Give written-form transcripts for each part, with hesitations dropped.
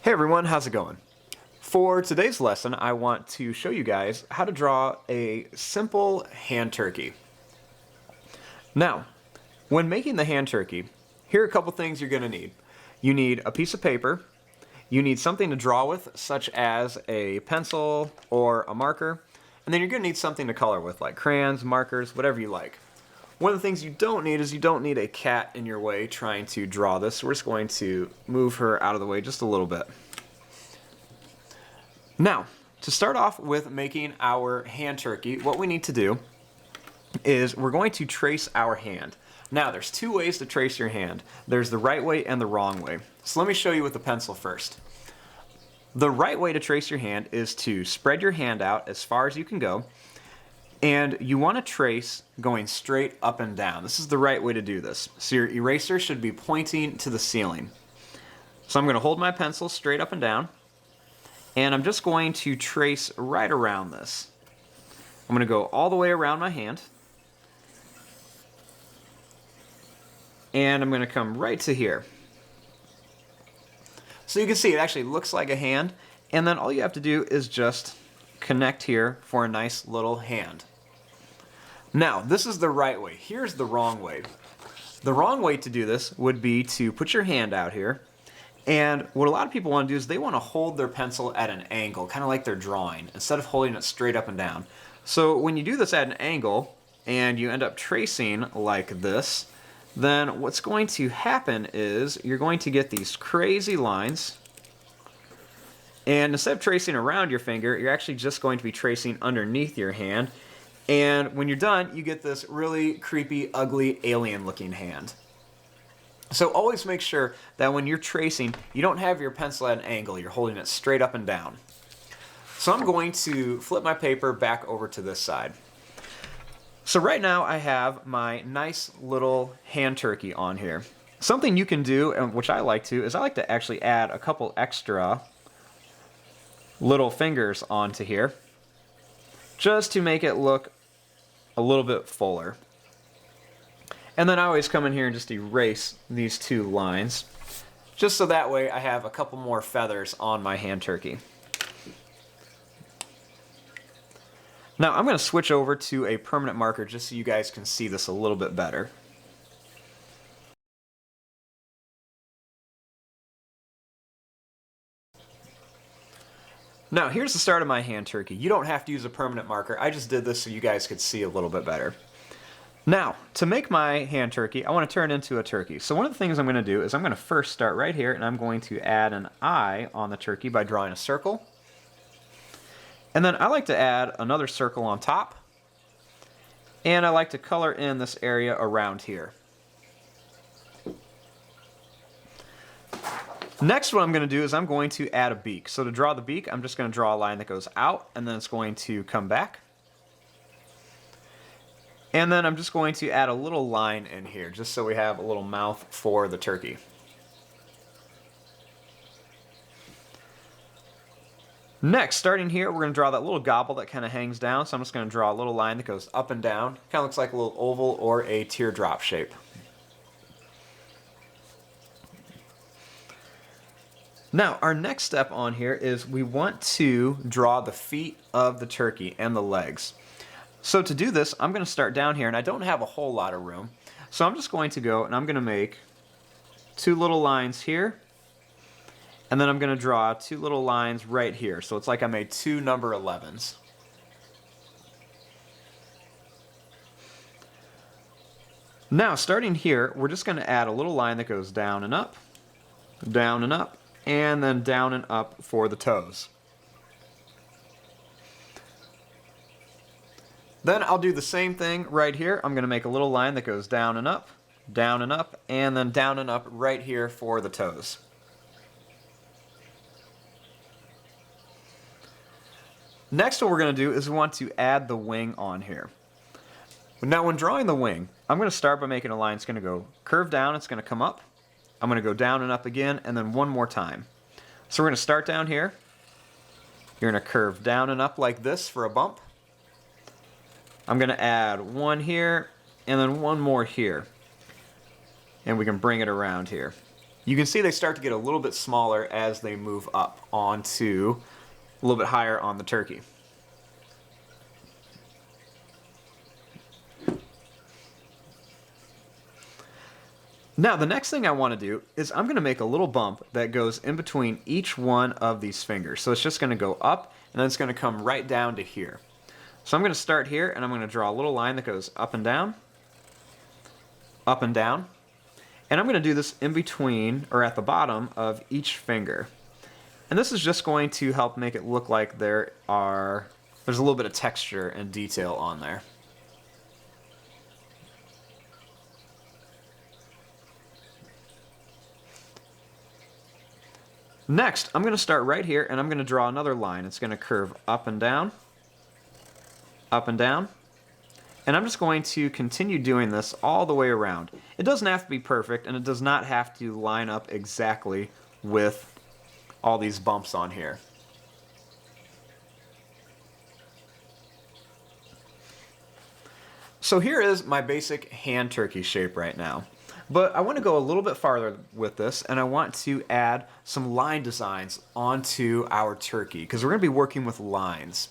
Hey everyone, how's it going? For today's lesson, I want to show you guys how to draw a simple hand turkey. Now, when making the hand turkey, here are a couple things you're going to need. You need a piece of paper, you need something to draw with, such as a pencil or a marker, and then you're going to need something to color with, like crayons, markers, whatever you like. One of the things you don't need is you don't need a cat in your way trying to draw this. So we're just going to move her out of the way just a little bit. Now, to start off with making our hand turkey, what we need to do is we're going to trace our hand. Now, there's two ways to trace your hand. There's the right way and the wrong way. So let me show you with the pencil first. The right way to trace your hand is to spread your hand out as far as you can go, and you want to trace going straight up and down. This is the right way to do this. So your eraser should be pointing to the ceiling. So I'm going to hold my pencil straight up and down, and I'm just going to trace right around this. I'm going to go all the way around my hand, and I'm going to come right to here. So you can see it actually looks like a hand, and then all you have to do is just connect here for a nice little hand. Now, this is the right way. Here's the wrong way. The wrong way to do this would be to put your hand out here, and what a lot of people want to do is they want to hold their pencil at an angle, kind of like they're drawing, instead of holding it straight up and down. So when you do this at an angle, and you end up tracing like this, then what's going to happen is you're going to get these crazy lines, and instead of tracing around your finger, you're actually just going to be tracing underneath your hand. And when you're done, you get this really creepy, ugly, alien-looking hand. So always make sure that when you're tracing, you don't have your pencil at an angle. You're holding it straight up and down. So I'm going to flip my paper back over to this side. So right now I have my nice little hand turkey on here. Something you can do, and which I like to, is I like to actually add a couple extra little fingers onto here, just to make it look a little bit fuller. And then I always come in here and just erase these two lines, just so that way I have a couple more feathers on my hand turkey. Now I'm going to switch over to a permanent marker just so you guys can see this a little bit better. Now here's the start of my hand turkey. You don't have to use a permanent marker. I just did this so you guys could see a little bit better. Now, to make my hand turkey, I want to turn it into a turkey. So one of the things I'm going to do is I'm going to first start right here, and I'm going to add an eye on the turkey by drawing a circle. And then I like to add another circle on top, and I like to color in this area around here. Next, what I'm going to do is I'm going to add a beak. So to draw the beak, I'm just going to draw a line that goes out, and then it's going to come back. And then I'm just going to add a little line in here, just so we have a little mouth for the turkey. Next, starting here, we're going to draw that little gobble that kind of hangs down. So I'm just going to draw a little line that goes up and down. Kind of looks like a little oval or a teardrop shape. Now, our next step on here is we want to draw the feet of the turkey and the legs. So to do this, I'm going to start down here, and I don't have a whole lot of room. So I'm just going to go, and I'm going to make two little lines here, and then I'm going to draw two little lines right here. So it's like I made two number 11s. Now, starting here, we're just going to add a little line that goes down and up, and then down and up for the toes. Then I'll do the same thing right here. I'm going to make a little line that goes down and up, and then down and up right here for the toes. Next, what we're going to do is we want to add the wing on here. Now, when drawing the wing, I'm going to start by making a line. It's going to go curve down, it's going to come up. I'm going to go down and up again, and then one more time. So we're going to start down here. You're going to curve down and up like this for a bump. I'm going to add one here, and then one more here. And we can bring it around here. You can see they start to get a little bit smaller as they move up onto a little bit higher on the turkey. Now the next thing I want to do is I'm going to make a little bump that goes in between each one of these fingers. So it's just going to go up and then it's going to come right down to here. So I'm going to start here and I'm going to draw a little line that goes up and down, up and down. And I'm going to do this in between or at the bottom of each finger. And this is just going to help make it look like there's a little bit of texture and detail on there. Next, I'm going to start right here and I'm going to draw another line. It's going to curve up and down, up and down. And I'm just going to continue doing this all the way around. It doesn't have to be perfect and it does not have to line up exactly with all these bumps on here. So here is my basic hand turkey shape right now. But I want to go a little bit farther with this and I want to add some line designs onto our turkey because we're going to be working with lines.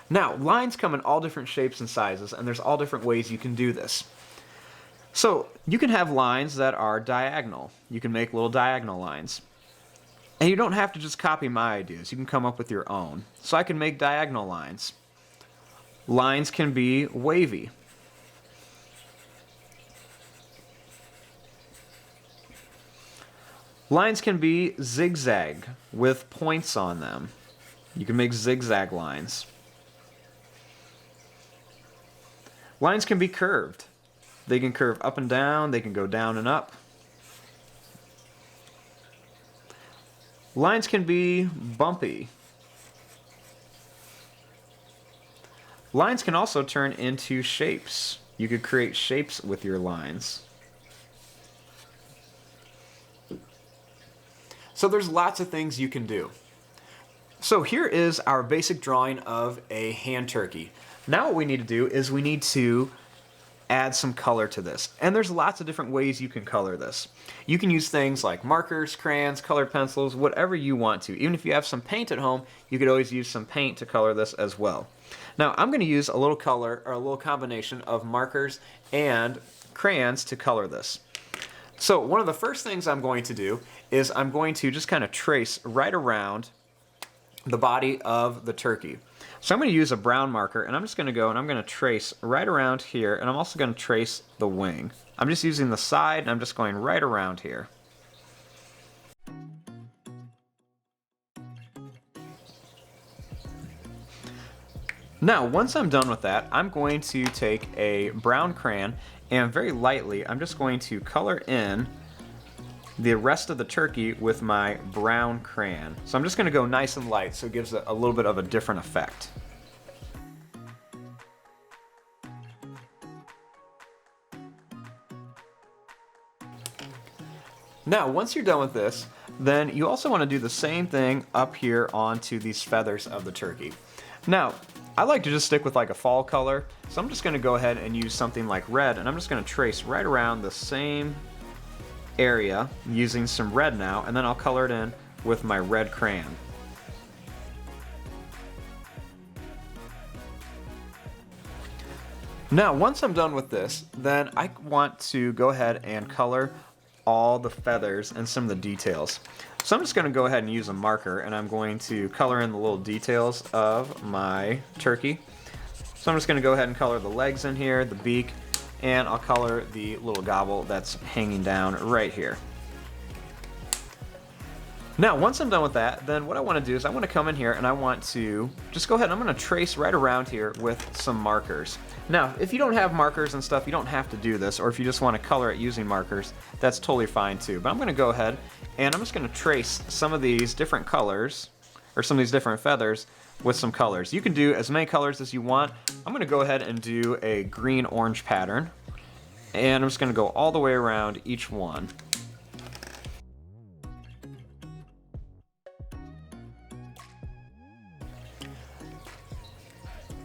Now, lines come in all different shapes and sizes and there's all different ways you can do this. So you can have lines that are diagonal. You can make little diagonal lines. And you don't have to just copy my ideas. You can come up with your own. So I can make diagonal lines. Lines can be wavy. Lines can be zigzag with points on them. You can make zigzag lines. Lines can be curved. They can curve up and down, they can go down and up. Lines can be bumpy. Lines can also turn into shapes. You could create shapes with your lines. So there's lots of things you can do. So here is our basic drawing of a hand turkey. Now what we need to do is we need to add some color to this. And there's lots of different ways you can color this. You can use things like markers, crayons, colored pencils, whatever you want to. Even if you have some paint at home, you could always use some paint to color this as well. Now I'm going to use a little color or a little combination of markers and crayons to color this. So one of the first things I'm going to do is I'm going to just kind of trace right around the body of the turkey. So I'm going to use a brown marker and I'm just going to go and I'm going to trace right around here and I'm also going to trace the wing. I'm just using the side and I'm just going right around here. Now once I'm done with that, I'm going to take a brown crayon and very lightly I'm just going to color in the rest of the turkey with my brown crayon. So I'm just going to go nice and light so it gives it a little bit of a different effect. Now once you're done with this, then you also want to do the same thing up here onto these feathers of the turkey. Now I like to just stick with like a fall color, so I'm just going to go ahead and use something like red and I'm just going to trace right around the same area using some red now, and then I'll color it in with my red crayon. Now once I'm done with this, then I want to go ahead and color all the feathers and some of the details. So I'm just going to go ahead and use a marker and I'm going to color in the little details of my turkey. So I'm just going to go ahead and color the legs in here, the beak, and I'll color the little gobble that's hanging down right here. Now once I'm done with that, then what I want to do is I want to come in here and I want to just go ahead and I'm going to trace right around here with some markers. Now if you don't have markers and stuff, you don't have to do this, or if you just want to color it using markers, that's totally fine too. But I'm going to go ahead and I'm just going to trace some of these different colors, or some of these different feathers with some colors. You can do as many colors as you want. I'm going to go ahead and do a green-orange pattern, and I'm just going to go all the way around each one.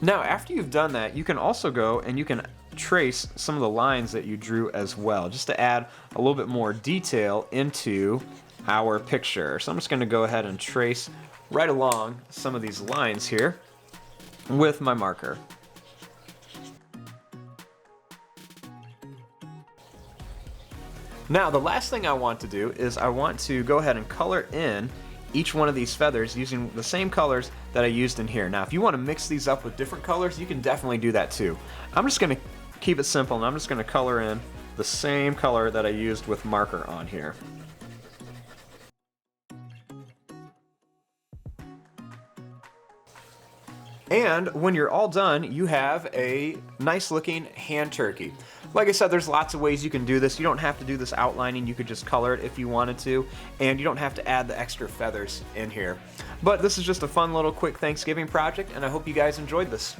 Now after you've done that, you can also go and you can trace some of the lines that you drew as well, just to add a little bit more detail into our picture. So I'm just going to go ahead and trace right along some of these lines here with my marker. Now, the last thing I want to do is I want to go ahead and color in each one of these feathers using the same colors that I used in here. Now, if you want to mix these up with different colors, you can definitely do that too. I'm just going to keep it simple, and I'm just going to color in the same color that I used with marker on here. And when you're all done, you have a nice looking hand turkey. Like I said, there's lots of ways you can do this. You don't have to do this outlining. You could just color it if you wanted to, and you don't have to add the extra feathers in here. But this is just a fun little quick Thanksgiving project, and I hope you guys enjoyed this.